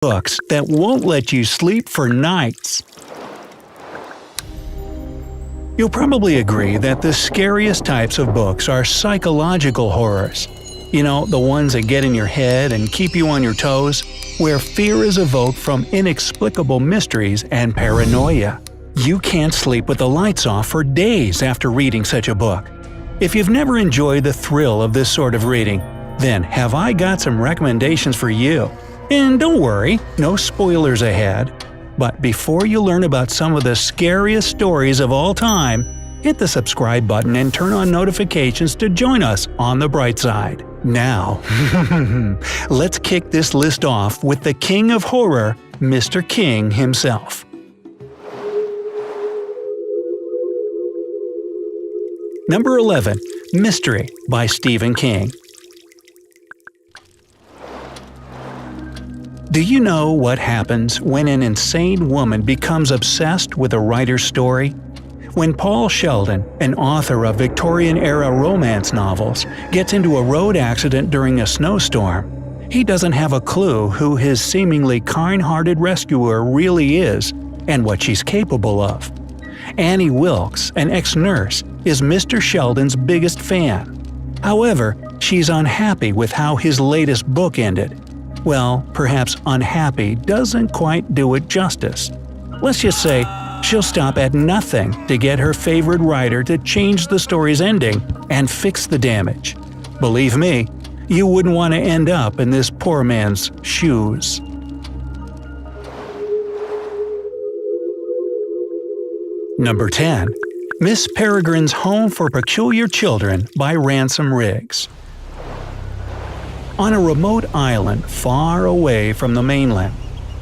books that won't let you sleep for nights. You'll probably agree that the scariest types of books are psychological horrors. You know, the ones that get in your head and keep you on your toes, where fear is evoked from inexplicable mysteries and paranoia. You can't sleep with the lights off for days after reading such a book. If you've never enjoyed the thrill of this sort of reading, then have I got some recommendations for you. And don't worry, no spoilers ahead. But before you learn about some of the scariest stories of all time, hit the subscribe button and turn on notifications to join us on the bright side. Now, let's kick this list off with the king of horror, Mr. King himself. Number 11. Mystery by Stephen King. Do you know what happens when an insane woman becomes obsessed with a writer's story? When Paul Sheldon, an author of Victorian-era romance novels, gets into a road accident during a snowstorm, he doesn't have a clue who his seemingly kind-hearted rescuer really is and what she's capable of. Annie Wilkes, an ex-nurse, is Mr. Sheldon's biggest fan. However, she's unhappy with how his latest book ended. Well, perhaps unhappy doesn't quite do it justice. Let's just say she'll stop at nothing to get her favorite writer to change the story's ending and fix the damage. Believe me, you wouldn't want to end up in this poor man's shoes. Number 10. Miss Peregrine's Home for Peculiar Children by Ransom Riggs. On a remote island far away from the mainland,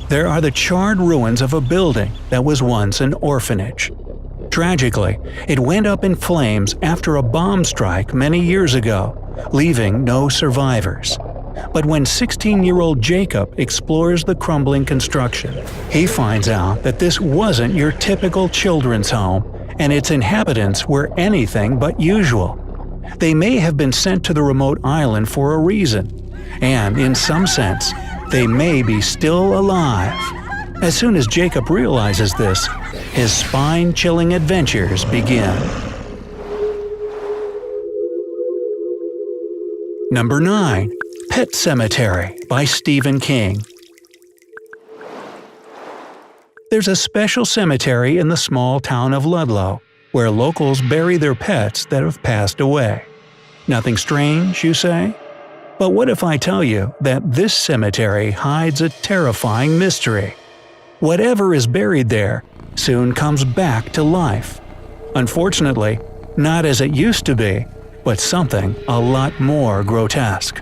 there are the charred ruins of a building that was once an orphanage. Tragically, it went up in flames after a bomb strike many years ago, leaving no survivors. But when 16-year-old Jacob explores the crumbling construction, he finds out that this wasn't your typical children's home, and its inhabitants were anything but usual. They may have been sent to the remote island for a reason, and in some sense, they may be still alive. As soon as Jacob realizes this, his spine-chilling adventures begin. Number 9. Pet Sematary by Stephen King. There's a special cemetery in the small town of Ludlow, where locals bury their pets that have passed away. Nothing strange, you say? But what if I tell you that this cemetery hides a terrifying mystery? Whatever is buried there soon comes back to life. Unfortunately, not as it used to be, but something a lot more grotesque.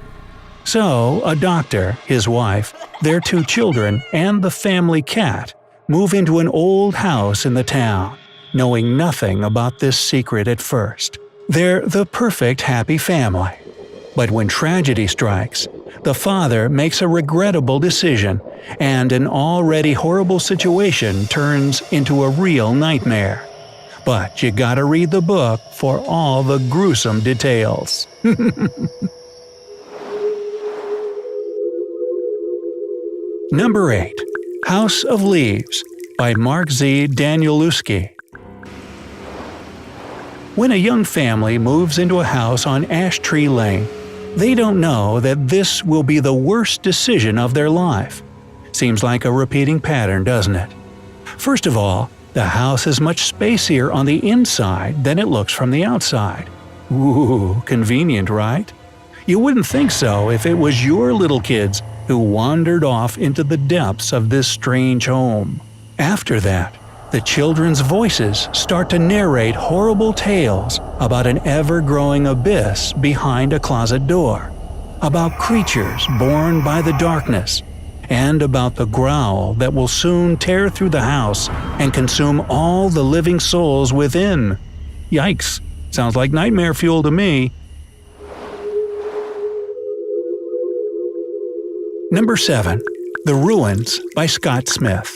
So, a doctor, his wife, their 2 children, and the family cat move into an old house in the town, knowing nothing about this secret at first. They're the perfect happy family. But when tragedy strikes, the father makes a regrettable decision, and an already horrible situation turns into a real nightmare. But you gotta read the book for all the gruesome details. Number 8. House of Leaves by Mark Z. Danielewski. When a young family moves into a house on Ash Tree Lane, they don't know that this will be the worst decision of their life. Seems like a repeating pattern, doesn't it? First of all, the house is much spacier on the inside than it looks from the outside. Ooh, convenient, right? You wouldn't think so if it was your little kids who wandered off into the depths of this strange home. After that, the children's voices start to narrate horrible tales about an ever-growing abyss behind a closet door, about creatures born by the darkness, and about the growl that will soon tear through the house and consume all the living souls within. Yikes, sounds like nightmare fuel to me. Number 7. The Ruins by Scott Smith.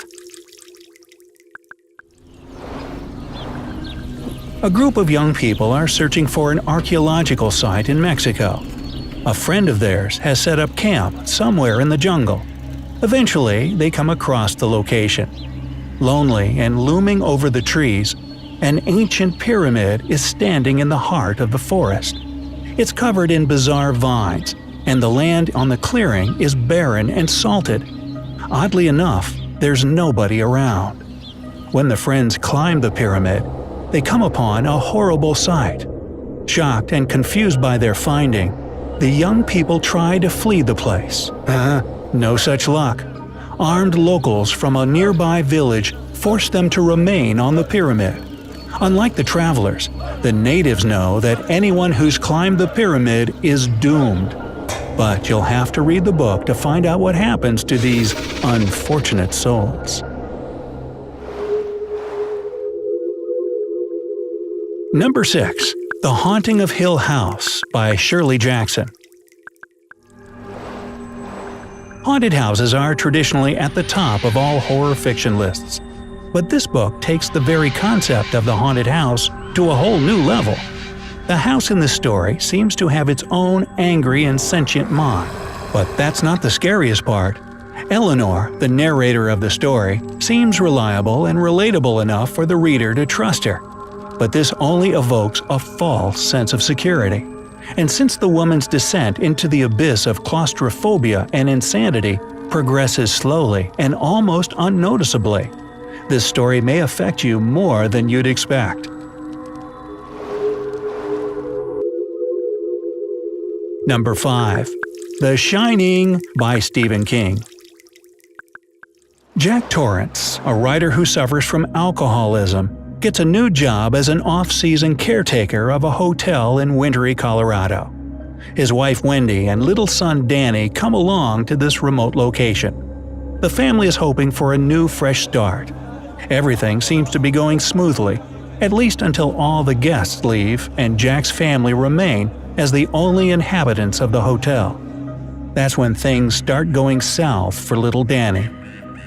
A group of young people are searching for an archaeological site in Mexico. A friend of theirs has set up camp somewhere in the jungle. Eventually, they come across the location. Lonely and looming over the trees, an ancient pyramid is standing in the heart of the forest. It's covered in bizarre vines, and the land on the clearing is barren and salted. Oddly enough, there's nobody around. When the friends climb the pyramid, they come upon a horrible sight. Shocked and confused by their finding, the young people try to flee the place. No such luck. Armed locals from a nearby village force them to remain on the pyramid. Unlike the travelers, the natives know that anyone who's climbed the pyramid is doomed. But you'll have to read the book to find out what happens to these unfortunate souls. Number 6. The Haunting of Hill House by Shirley Jackson. Haunted houses are traditionally at the top of all horror fiction lists. But this book takes the very concept of the haunted house to a whole new level. The house in this story seems to have its own angry and sentient mind. But that's not the scariest part. Eleanor, the narrator of the story, seems reliable and relatable enough for the reader to trust her. But this only evokes a false sense of security. And since the woman's descent into the abyss of claustrophobia and insanity progresses slowly and almost unnoticeably, this story may affect you more than you'd expect. Number 5. The Shining by Stephen King. Jack Torrance, a writer who suffers from alcoholism, gets a new job as an off-season caretaker of a hotel in wintry Colorado. His wife Wendy and little son Danny come along to this remote location. The family is hoping for a new fresh start. Everything seems to be going smoothly, at least until all the guests leave and Jack's family remain as the only inhabitants of the hotel. That's when things start going south for little Danny.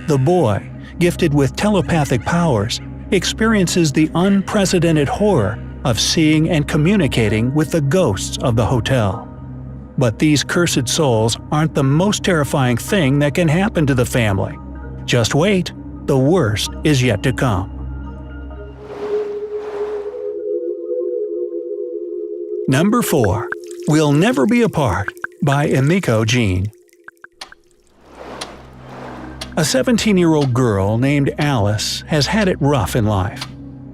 The boy, gifted with telepathic powers, experiences the unprecedented horror of seeing and communicating with the ghosts of the hotel. But these cursed souls aren't the most terrifying thing that can happen to the family. Just wait, the worst is yet to come. Number 4. We'll Never Be Apart by Emiko Jean. A 17-year-old girl named Alice has had it rough in life.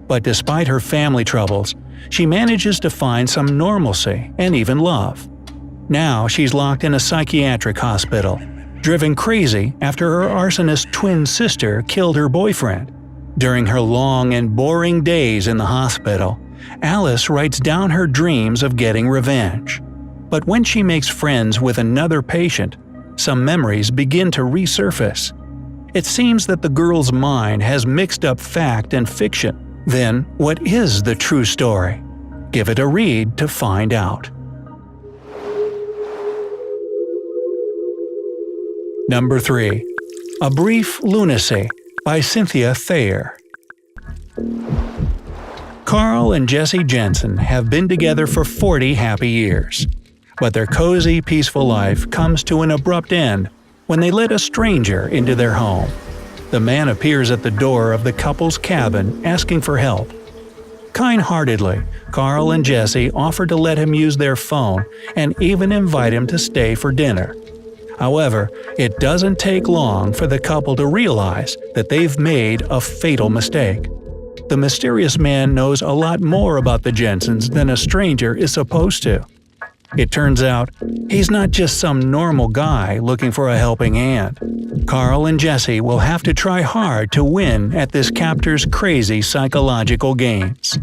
But despite her family troubles, she manages to find some normalcy and even love. Now she's locked in a psychiatric hospital, driven crazy after her arsonist twin sister killed her boyfriend. During her long and boring days in the hospital, Alice writes down her dreams of getting revenge. But when she makes friends with another patient, some memories begin to resurface. It seems that the girl's mind has mixed up fact and fiction. Then, what is the true story? Give it a read to find out. Number 3. A Brief Lunacy by Cynthia Thayer. Carl and Jessie Jensen have been together for 40 happy years. But their cozy, peaceful life comes to an abrupt end when they let a stranger into their home. The man appears at the door of the couple's cabin asking for help. Kind-heartedly, Carl and Jessie offer to let him use their phone and even invite him to stay for dinner. However, it doesn't take long for the couple to realize that they've made a fatal mistake. The mysterious man knows a lot more about the Jensens than a stranger is supposed to. It turns out, he's not just some normal guy looking for a helping hand. Carl and Jessie will have to try hard to win at this captor's crazy psychological games.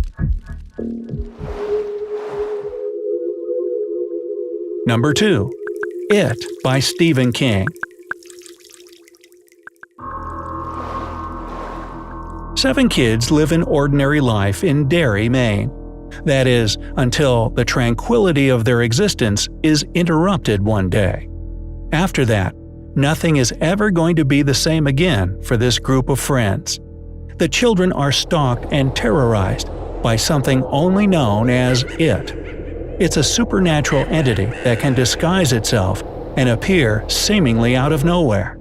Number 2. It by Stephen King. 7 kids live an ordinary life in Derry, Maine. That is, until the tranquility of their existence is interrupted one day. After that, nothing is ever going to be the same again for this group of friends. The children are stalked and terrorized by something only known as It. It's a supernatural entity that can disguise itself and appear seemingly out of nowhere.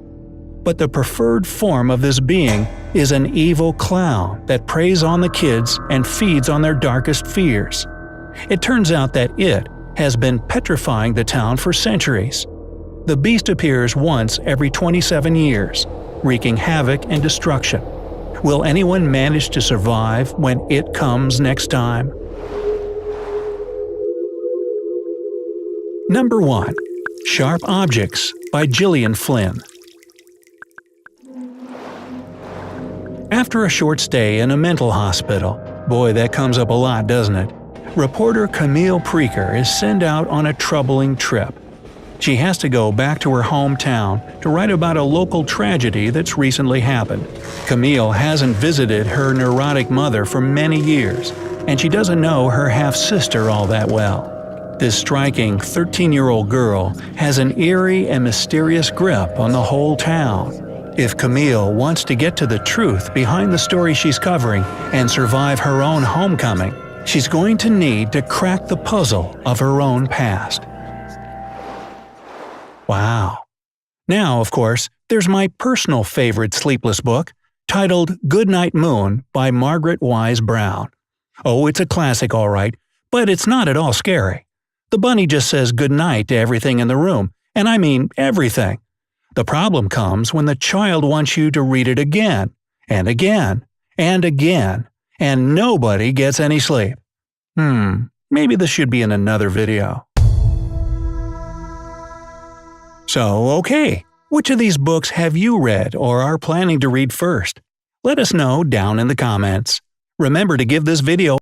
but the preferred form of this being is an evil clown that preys on the kids and feeds on their darkest fears. It turns out that it has been petrifying the town for centuries. The beast appears once every 27 years, wreaking havoc and destruction. Will anyone manage to survive when it comes next time? Number 1. Sharp Objects by Gillian Flynn. After a short stay in a mental hospital, boy that comes up a lot, doesn't it? Reporter Camille Preaker is sent out on a troubling trip. She has to go back to her hometown to write about a local tragedy that's recently happened. Camille hasn't visited her neurotic mother for many years, and she doesn't know her half-sister all that well. This striking 13-year-old girl has an eerie and mysterious grip on the whole town. If Camille wants to get to the truth behind the story she's covering and survive her own homecoming, she's going to need to crack the puzzle of her own past. Wow. Now, of course, there's my personal favorite sleepless book, titled Goodnight Moon by Margaret Wise Brown. Oh, it's a classic all right, but it's not at all scary. The bunny just says goodnight to everything in the room, and I mean everything. The problem comes when the child wants you to read it again, and again, and again, and nobody gets any sleep. Maybe this should be in another video. So, okay, which of these books have you read or are planning to read first? Let us know down in the comments. Remember to give this video